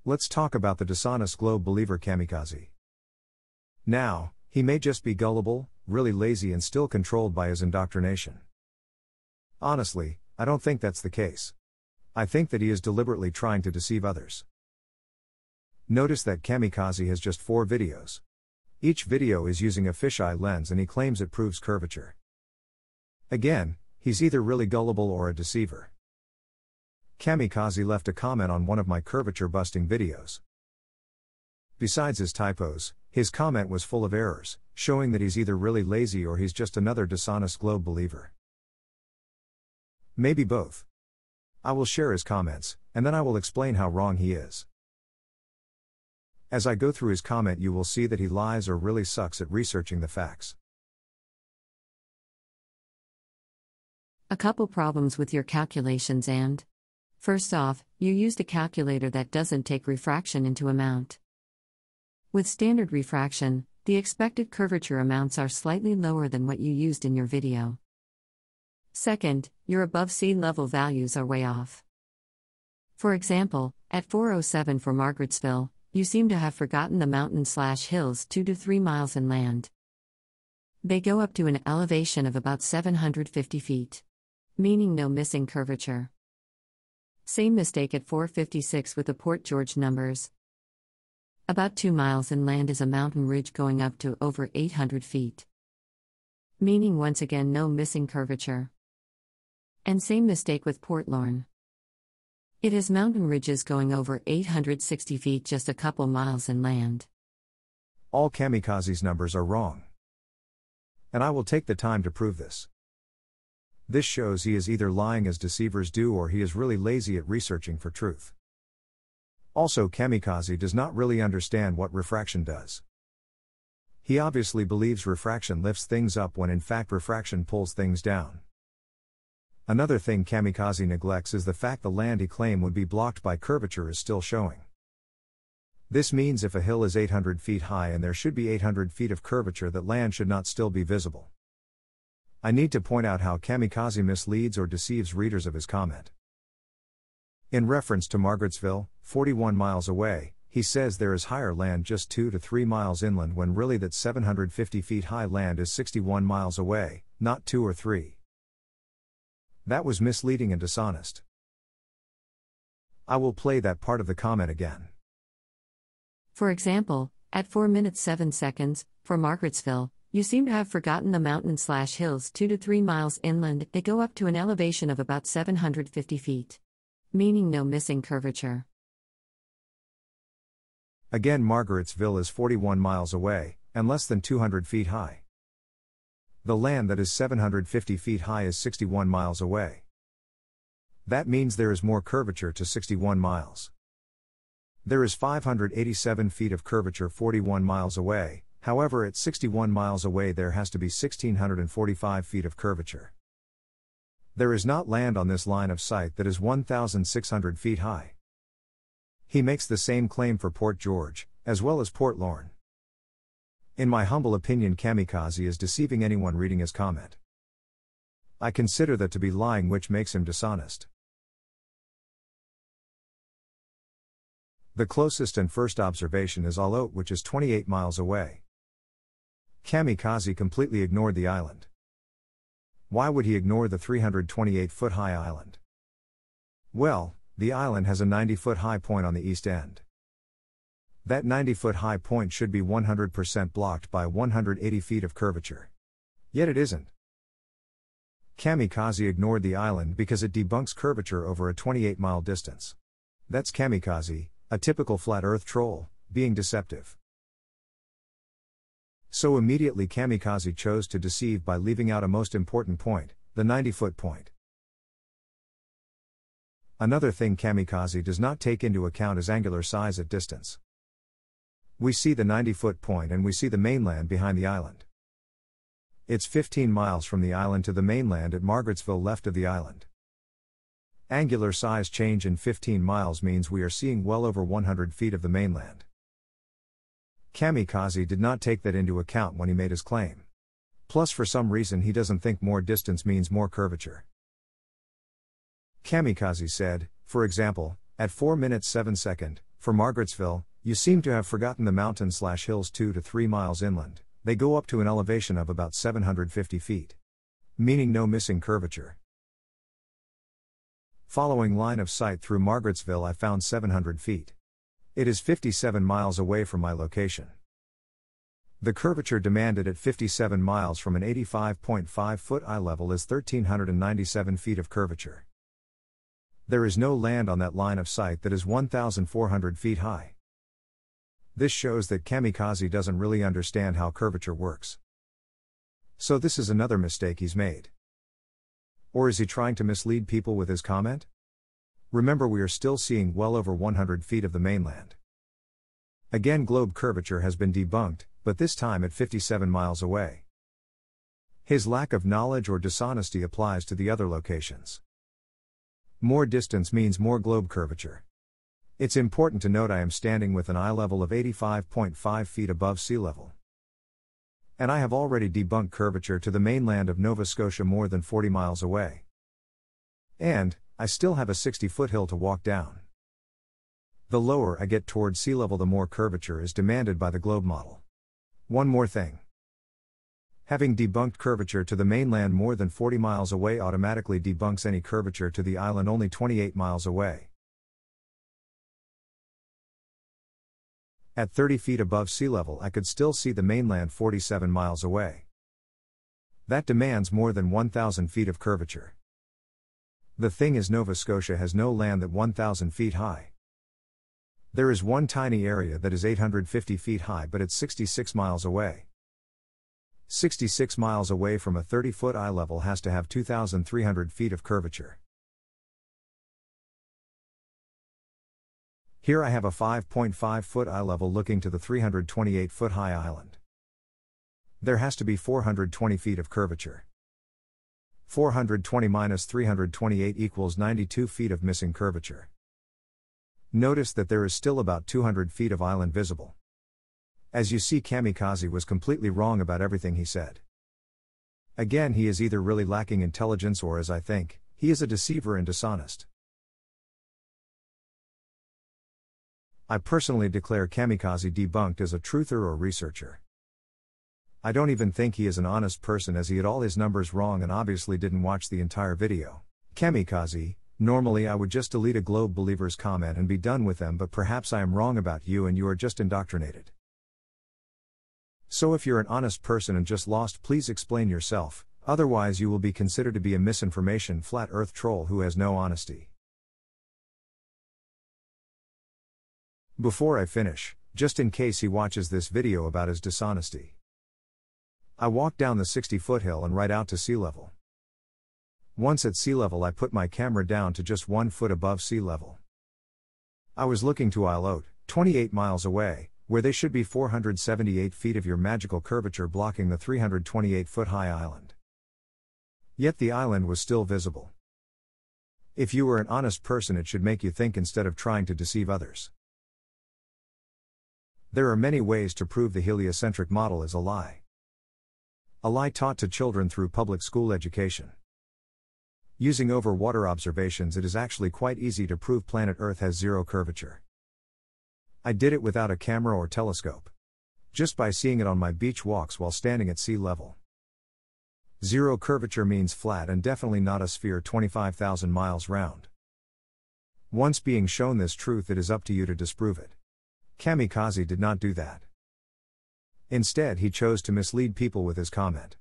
Let's talk about the dishonest globe believer Camicazi. Now, he may just be gullible, really lazy and still controlled by his indoctrination. Honestly, I don't think that's the case. I think that he is deliberately trying to deceive others. Notice that Camicazi has just 4 videos. Each video is using a fisheye lens and he claims it proves curvature. Again, he's either really gullible or a deceiver. Camicazi left a comment on one of my curvature-busting videos. Besides his typos, his comment was full of errors, showing that he's either really lazy or he's just another dishonest globe believer. Maybe both. I will share his comments, and then I will explain how wrong he is. As I go through his comment, you will see that he lies or really sucks at researching the facts. A couple problems with your calculations and... First off, you used a calculator that doesn't take refraction into account. With standard refraction, the expected curvature amounts are slightly lower than what you used in your video. Second, your above sea level values are way off. For example, at 407 for Margarettsville, you seem to have forgotten the mountain/hills 2 to 3 miles inland. They go up to an elevation of about 750 feet. Meaning no missing curvature. Same mistake at 456 with the Port George numbers. About 2 miles inland is a mountain ridge going up to over 800 feet. Meaning once again no missing curvature. And same mistake with Port Lorne. It has mountain ridges going over 860 feet just a couple miles inland. All Camicazi's numbers are wrong. And I will take the time to prove this. This shows he is either lying as deceivers do or he is really lazy at researching for truth. Also, Camicazi does not really understand what refraction does. He obviously believes refraction lifts things up when in fact refraction pulls things down. Another thing Camicazi neglects is the fact the land he claimed would be blocked by curvature is still showing. This means if a hill is 800 feet high and there should be 800 feet of curvature, that land should not still be visible. I need to point out how Camicazi misleads or deceives readers of his comment. In reference to Margarettsville, 41 miles away, he says there is higher land just 2 to 3 miles inland when really that 750 feet high land is 61 miles away, not 2 or 3. That was misleading and dishonest. I will play that part of the comment again. For example, at 4 minutes 7 seconds, for Margarettsville, you seem to have forgotten the mountain/hills 2 to 3 miles inland. They go up to an elevation of about 750 feet. Meaning no missing curvature. Again, Margarettsville is 41 miles away, and less than 200 feet high. The land that is 750 feet high is 61 miles away. That means there is more curvature to 61 miles. There is 587 feet of curvature 41 miles away. However, at 61 miles away there has to be 1,645 feet of curvature. There is not land on this line of sight that is 1,600 feet high. He makes the same claim for Port George, as well as Port Lorne. In my humble opinion, Camicazi is deceiving anyone reading his comment. I consider that to be lying, which makes him dishonest. The closest and first observation is Alote, which is 28 miles away. Camicazi completely ignored the island. Why would he ignore the 328-foot-high island? Well, the island has a 90-foot high point on the east end. That 90-foot high point should be 100% blocked by 180 feet of curvature. Yet it isn't. Camicazi ignored the island because it debunks curvature over a 28-mile distance. That's Camicazi, a typical flat earth troll, being deceptive. So immediately Camicazi chose to deceive by leaving out a most important point, the 90-foot point. Another thing Camicazi does not take into account is angular size at distance. We see the 90-foot point and we see the mainland behind the island. It's 15 miles from the island to the mainland at Margarettsville left of the island. Angular size change in 15 miles means we are seeing well over 100 feet of the mainland. Camicazi did not take that into account when he made his claim. Plus, for some reason he doesn't think more distance means more curvature. Camicazi said, for example, at 4 minutes 7 seconds, For Margarettsville, you seem to have forgotten the mountains/hills 2 to 3 miles inland. They go up to an elevation of about 750 feet. Meaning no missing curvature. Following line of sight through Margarettsville, I found 700 feet. It is 57 miles away from my location. The curvature demanded at 57 miles from an 85.5 foot eye level is 1,397 feet of curvature. There is no land on that line of sight that is 1,400 feet high. This shows that Camicazi doesn't really understand how curvature works. So this is another mistake he's made. Or is he trying to mislead people with his comment? Remember, we are still seeing well over 100 feet of the mainland. Again, globe curvature has been debunked, but this time at 57 miles away. His lack of knowledge or dishonesty applies to the other locations. More distance means more globe curvature. It's important to note I am standing with an eye level of 85.5 feet above sea level. And I have already debunked curvature to the mainland of Nova Scotia more than 40 miles away. And I still have a 60-foot hill to walk down. The lower I get towards sea level, the more curvature is demanded by the globe model. One more thing. Having debunked curvature to the mainland more than 40 miles away automatically debunks any curvature to the island only 28 miles away. At 30 feet above sea level, I could still see the mainland 47 miles away. That demands more than 1,000 feet of curvature. The thing is, Nova Scotia has no land that 1,000 feet high. There is one tiny area that is 850 feet high, but it's 66 miles away. 66 miles away from a 30-foot eye level has to have 2,300 feet of curvature. Here I have a 5.5-foot eye level looking to the 328-foot high island. There has to be 420 feet of curvature. 420 minus 328 equals 92 feet of missing curvature. Notice that there is still about 200 feet of island visible. As you see, Camicazi was completely wrong about everything he said. Again, he is either really lacking intelligence or, as I think, he is a deceiver and dishonest. I personally declare Camicazi debunked as a truther or researcher. I don't even think he is an honest person, as he had all his numbers wrong and obviously didn't watch the entire video. Camicazi, normally I would just delete a Globe Believer's comment and be done with them, but perhaps I am wrong about you and you are just indoctrinated. So if you're an honest person and just lost, please explain yourself, otherwise you will be considered to be a misinformation flat earth troll who has no honesty. Before I finish, just in case he watches this video about his dishonesty, I walked down the 60-foot hill and right out to sea level. Once at sea level, I put my camera down to just 1 foot above sea level. I was looking to Isle Haute, 28 miles away, where they should be 478 feet of your magical curvature blocking the 328-foot high island. Yet the island was still visible. If you were an honest person, it should make you think instead of trying to deceive others. There are many ways to prove the heliocentric model is a lie. A lie taught to children through public school education. Using overwater observations, it is actually quite easy to prove planet Earth has zero curvature. I did it without a camera or telescope. Just by seeing it on my beach walks while standing at sea level. Zero curvature means flat and definitely not a sphere 25,000 miles round. Once being shown this truth, it is up to you to disprove it. Camicazi did not do that. Instead, he chose to mislead people with his comment.